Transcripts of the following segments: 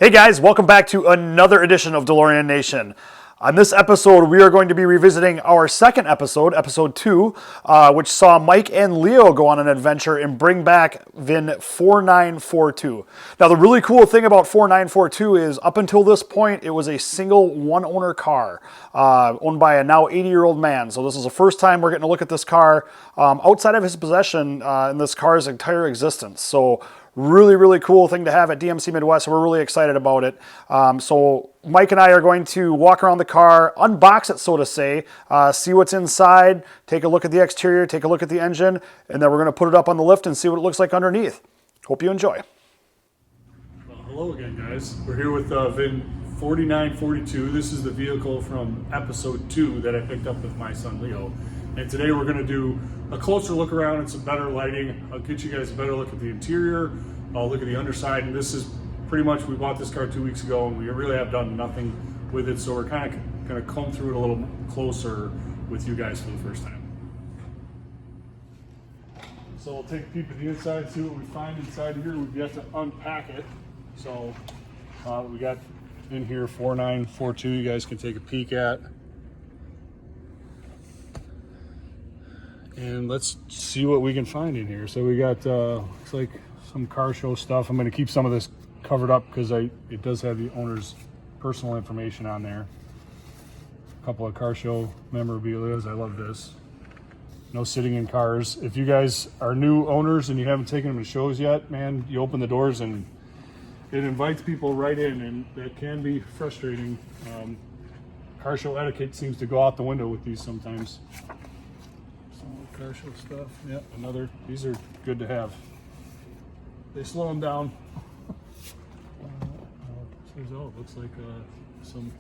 Hey guys, welcome back to another edition of DeLorean Nation. On this episode, we are going to be revisiting our second episode, episode 2, which saw Mike and Leo go on an adventure and bring back VIN 4942. Now, the really cool thing about 4942 is up until this point, it was a single one-owner car owned by a now 80-year-old man. So this is the first time we're getting to look at this car outside of his possession in this car's entire existence. So really cool thing to have at DMC Midwest. So we're really excited about it. So Mike and I are going to walk around the car, unbox it, so to say, see what's inside, take a look at the exterior, take a look at the engine, and then we're going to put it up on the lift and see what it looks like underneath. Hope you enjoy. Well, hello again, guys. We're here with VIN 4942. This is the vehicle from episode 2 that I picked up with my son Leo. And today we're going to do a closer look around and some better lighting. I'll get you guys a better look at the interior. I'll look at the underside, and this is pretty much, we bought this car 2 weeks ago and we really have done nothing with it, so we're kind of going to comb through it a little closer with you guys for the first time. So we'll take a peek at the inside, see what we find inside here. We have to unpack it. So we got in here 4942, you guys can take a peek at. And let's see what we can find in here. So we got, looks like some car show stuff. I'm going to keep some of this covered up because it does have the owner's personal information on there. A couple of car show memorabilia. I love this. No sitting in cars. If you guys are new owners and you haven't taken them to shows yet, man, you open the doors and it invites people right in, and that can be frustrating. Car show etiquette seems to go out the window with these sometimes. Car show stuff. Yeah, these are good to have. They slow them down. It looks like some,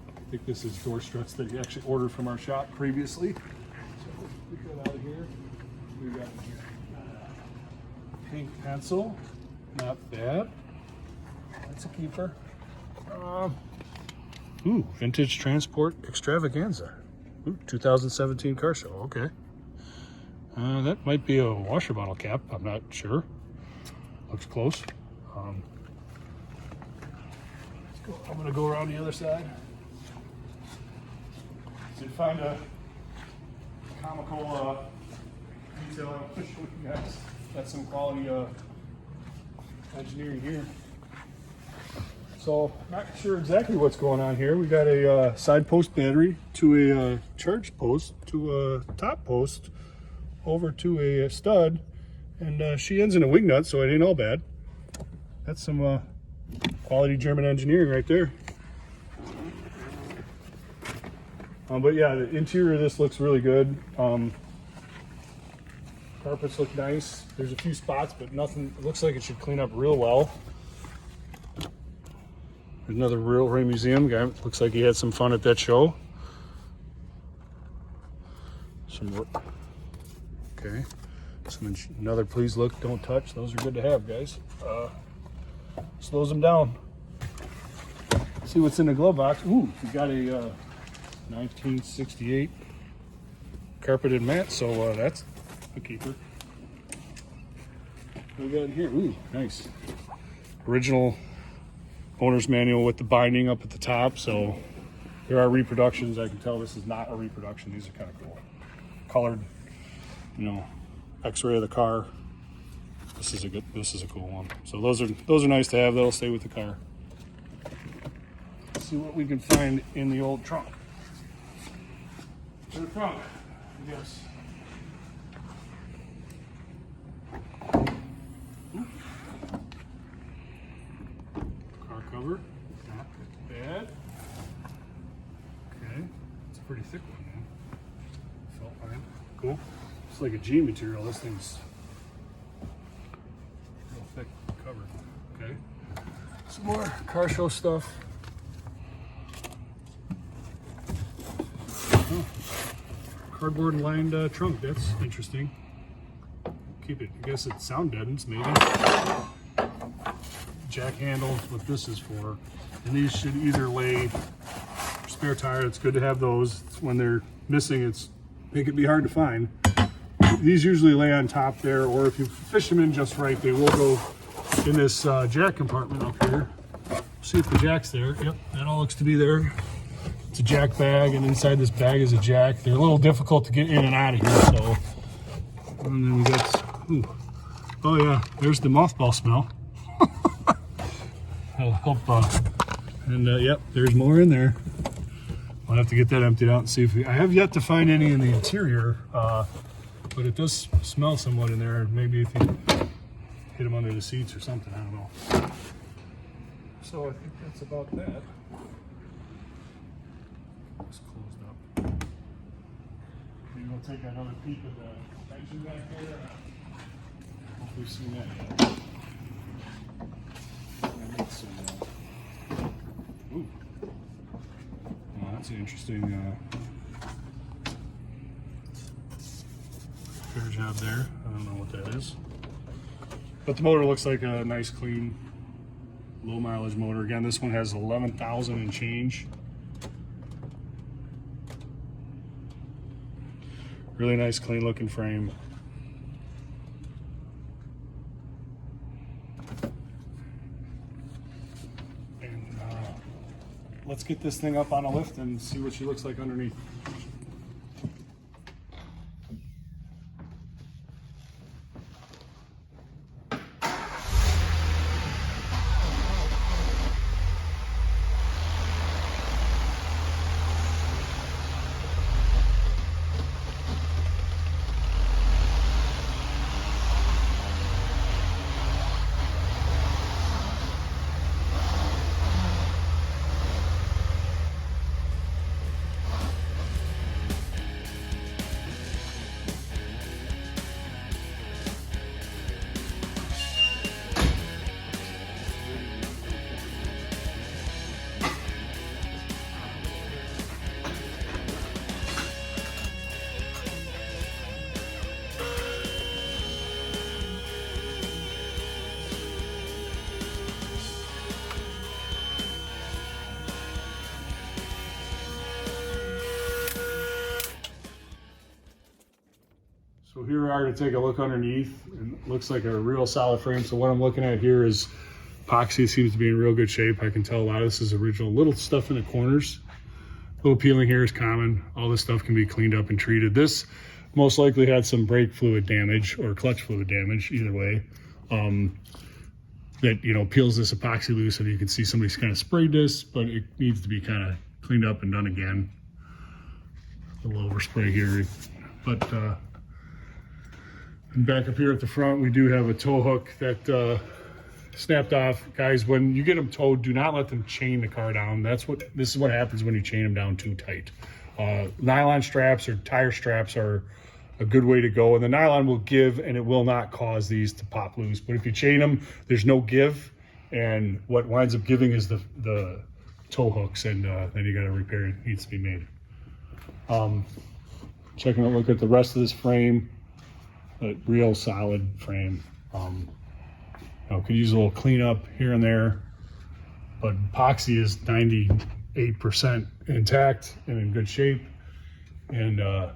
I think this is door struts that he actually ordered from our shop previously. So we got out of here. We got pink pencil. Not bad. That's a keeper. Vintage transport extravaganza. 2017 car show, okay. That might be a washer bottle cap, I'm not sure. Looks close. Let's go. I'm gonna go around the other side. Did find a comical detail I'll show you guys. Got some quality engineering here. So, not sure exactly what's going on here. We got a side post battery to a charge post to a top post over to a stud, and she ends in a wing nut, so it ain't all bad. That's some quality German engineering right there. But yeah, the interior of this looks really good. Carpets look nice. There's a few spots, but nothing. It looks like it should clean up real well. Another railway museum guy. Looks like he had some fun at that show. Okay. Another please look, don't touch. Those are good to have, guys. Slows them down. See what's in the glove box. Ooh, we got a 1968 carpeted mat, so that's a keeper. What we got in here? Ooh, nice. Original owner's manual with the binding up at the top, so there are reproductions. I can tell this is not a reproduction. These are kind of cool. Colored, X-ray of the car. This is a cool one. So those are nice to have. That'll stay with the car. Let's see what we can find in the old trunk. In the trunk, yes. Cover, not bad. Okay, it's a pretty thick one, man. Felt fine. Cool. It's like a G material. This thing's real thick cover. Okay. Some more car show stuff. Oh, cardboard lined trunk. That's interesting. Keep it. I guess it sound deadens maybe. Jack handles, what this is for, and these should either lay spare tire. It's good to have those. When they're missing, they can be hard to find. These usually lay on top there, or if you fish them in just right, they will go in this jack compartment up here. See if the jack's there. Yep, that all looks to be there. It's a jack bag, and inside this bag is a jack. They're a little difficult to get in and out of here, so. And then we got, ooh. Oh yeah, there's the mothball smell. I'll help, yep, there's more in there. I'll have to get that emptied out and see if I have yet to find any in the interior, but it does smell somewhat in there. Maybe if you hit them under the seats or something, I don't know. So I think that's about that. It's closed up. Maybe we'll take another peek at the engine back there. Hope we've seen that yet. Ooh. Oh, that's an interesting fair job there. I don't know what that is. But the motor looks like a nice, clean, low mileage motor. Again, this one has 11,000 and change. Really nice, clean looking frame. And let's get this thing up on a lift and see what she looks like underneath. So here we are to take a look underneath, and it looks like a real solid frame. So what I'm looking at here is epoxy seems to be in real good shape. I can tell a lot of this is original. Little stuff in the corners, little peeling here is common. All this stuff can be cleaned up and treated. This most likely had some brake fluid damage or clutch fluid damage, either way. That, you know, peels this epoxy loose, and you can see somebody's kind of sprayed this, but it needs to be kind of cleaned up and done again. A little overspray here, but and back up here at the front, we do have a tow hook that snapped off. Guys, when you get them towed, do not let them chain the car down. This is what happens when you chain them down too tight. Nylon straps or tire straps are a good way to go, and the nylon will give and it will not cause these to pop loose. But if you chain them, there's no give, and what winds up giving is the tow hooks, and then you got to repair it. It needs to be made. Taking a look at the rest of this frame. A real solid frame. Could use a little cleanup here and there, but epoxy is 98% intact and in good shape, and no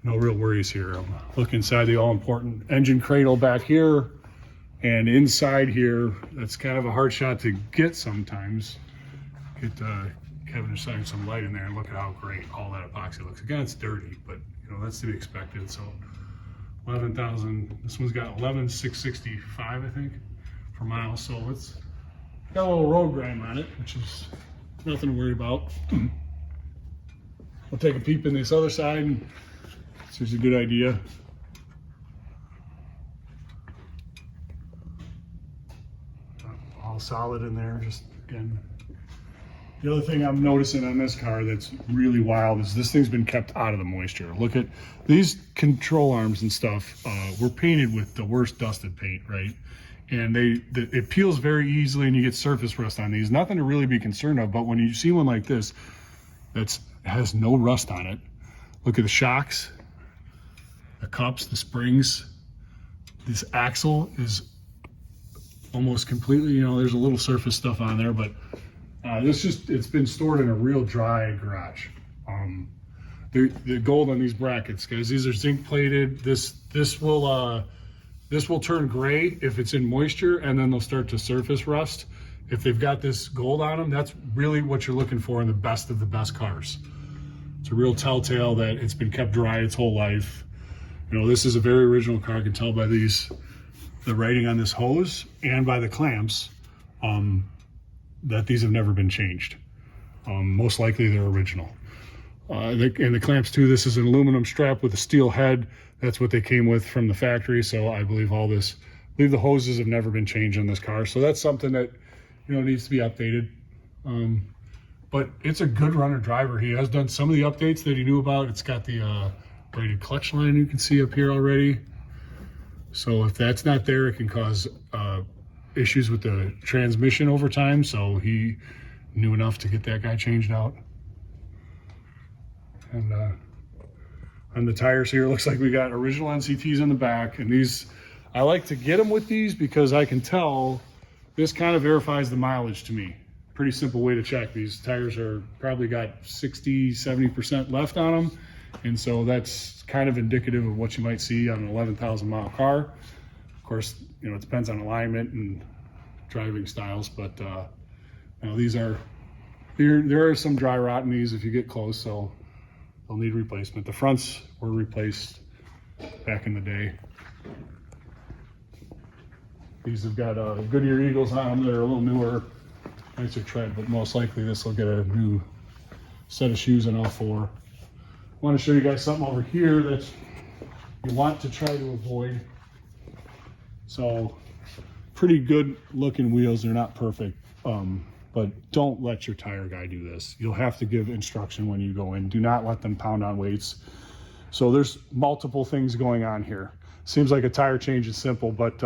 real worries here. Look inside the all-important engine cradle back here, and inside here, that's kind of a hard shot to get sometimes. Get Kevin to shine some light in there and look at how great all that epoxy looks. Again, it's dirty, but you know that's to be expected. So 11,000. This one's got 11,665, I think, per mile. So it's got a little road grime on it, which is nothing to worry about. We'll take a peep in this other side and see if it's a good idea. All solid in there. Just again. The other thing I'm noticing on this car that's really wild is this thing's been kept out of the moisture. Look at these control arms and stuff. Were painted with the worst dusted paint, right? And it peels very easily, and you get surface rust on these. Nothing to really be concerned of, but when you see one like this that has no rust on it, look at the shocks, the cups, the springs. This axle is almost completely, you know, there's a little surface stuff on there, but it's been stored in a real dry garage. The gold on these brackets, guys, these are zinc plated. This will This will turn gray if it's in moisture, and then they'll start to surface rust. If they've got this gold on them, that's really what you're looking for in the best of the best cars. It's a real telltale that it's been kept dry its whole life. You know, this is a very original car. I can tell by the writing on this hose and by the clamps that these have never been changed. Most likely they're original. And the clamps too, this is an aluminum strap with a steel head. That's what they came with from the factory. So I believe the hoses have never been changed on this car. So that's something that, you know, needs to be updated. But it's a good runner driver. He has done some of the updates that he knew about. It's got the braided clutch line you can see up here already. So if that's not there, it can cause issues with the transmission over time. So he knew enough to get that guy changed out. And on the tires here, it looks like we got original NCTs in the back. And these, I like to get them with these because I can tell this kind of verifies the mileage to me. Pretty simple way to check. These tires are probably got 60, 70% left on them. And so that's kind of indicative of what you might see on an 11,000 mile car. Of course, you know, it depends on alignment and driving styles, but you know, these are, there are some dry rot in these if you get close, so they'll need replacement. The fronts were replaced back in the day. These have got Goodyear Eagles on them. They're a little newer, nicer tread, but most likely this will get a new set of shoes on all four. I want to show you guys something over here that you want to try to avoid. So pretty good looking wheels. They're not perfect, but don't let your tire guy do this. You'll have to give instruction when you go in. Do not let them pound on weights. So there's multiple things going on here. Seems like a tire change is simple, but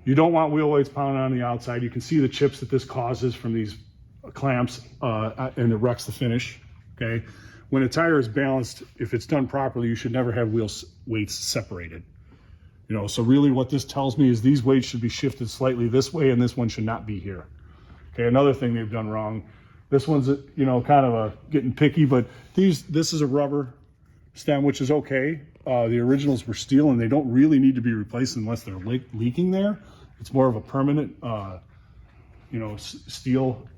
you don't want wheel weights pounded on the outside. You can see the chips that this causes from these clamps, and it wrecks the finish, okay? When a tire is balanced, if it's done properly, you should never have wheel weights separated. You know, so really what this tells me is these weights should be shifted slightly this way, and this one should not be here. Okay, another thing they've done wrong. This one's, you know, kind of getting picky, but this is a rubber stem, which is okay. The originals were steel, and they don't really need to be replaced unless they're leaking there. It's more of a permanent, you know, steel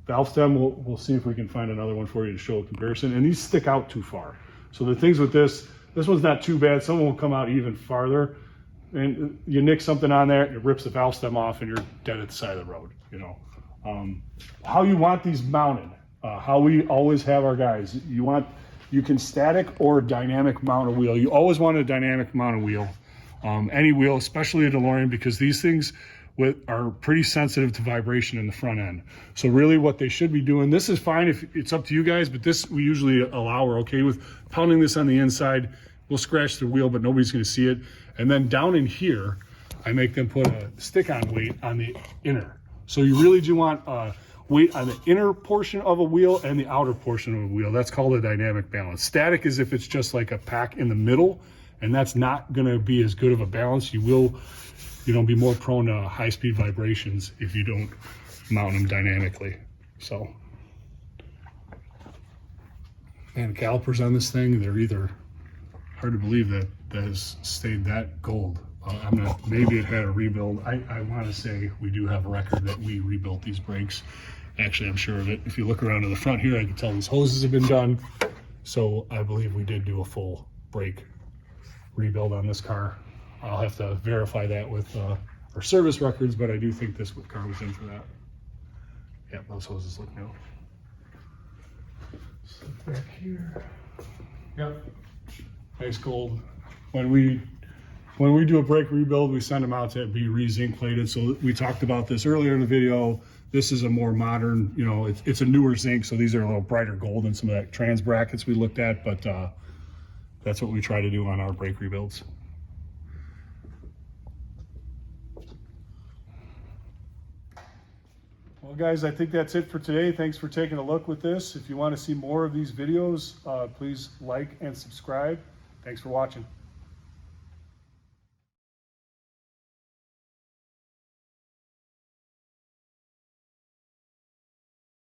valve stem. We'll see if we can find another one for you to show a comparison. And these stick out too far. So the things with this one's not too bad. Some will come out even farther. And you nick something on there, it rips the valve stem off, and you're dead at the side of the road, you know. How you want these mounted, how we always have our guys. You can static or dynamic mount a wheel. You always want a dynamic mount a wheel. Any wheel, especially a DeLorean, because these things are pretty sensitive to vibration in the front end. So really what they should be doing, this is fine if it's up to you guys, but this we usually allow. We're okay with pounding this on the inside. We'll scratch the wheel, but nobody's going to see it. And then down in here, I make them put a stick-on weight on the inner. So you really do want weight on the inner portion of a wheel and the outer portion of a wheel. That's called a dynamic balance. Static is if it's just like a pack in the middle, and that's not going to be as good of a balance. You will, you know, be more prone to high-speed vibrations if you don't mount them dynamically. So, and calipers on this thing, they're either hard to believe that has stayed that gold. Maybe it had a rebuild. I want to say we do have a record that we rebuilt these brakes. Actually, I'm sure of it. If you look around to the front here, I can tell these hoses have been done. So I believe we did do a full brake rebuild on this car. I'll have to verify that with our service records, but I do think this car was in for that. Yeah, those hoses look new. So back here. Yep. Nice gold. When we do a brake rebuild, we send them out to be re-zinc plated. So we talked about this earlier in the video. This is a more modern, you know, it's a newer zinc, so these are a little brighter gold than some of that trans brackets we looked at, but that's what we try to do on our brake rebuilds. Well, guys, I think that's it for today. Thanks for taking a look with this. If you want to see more of these videos, please like and subscribe. Thanks for watching.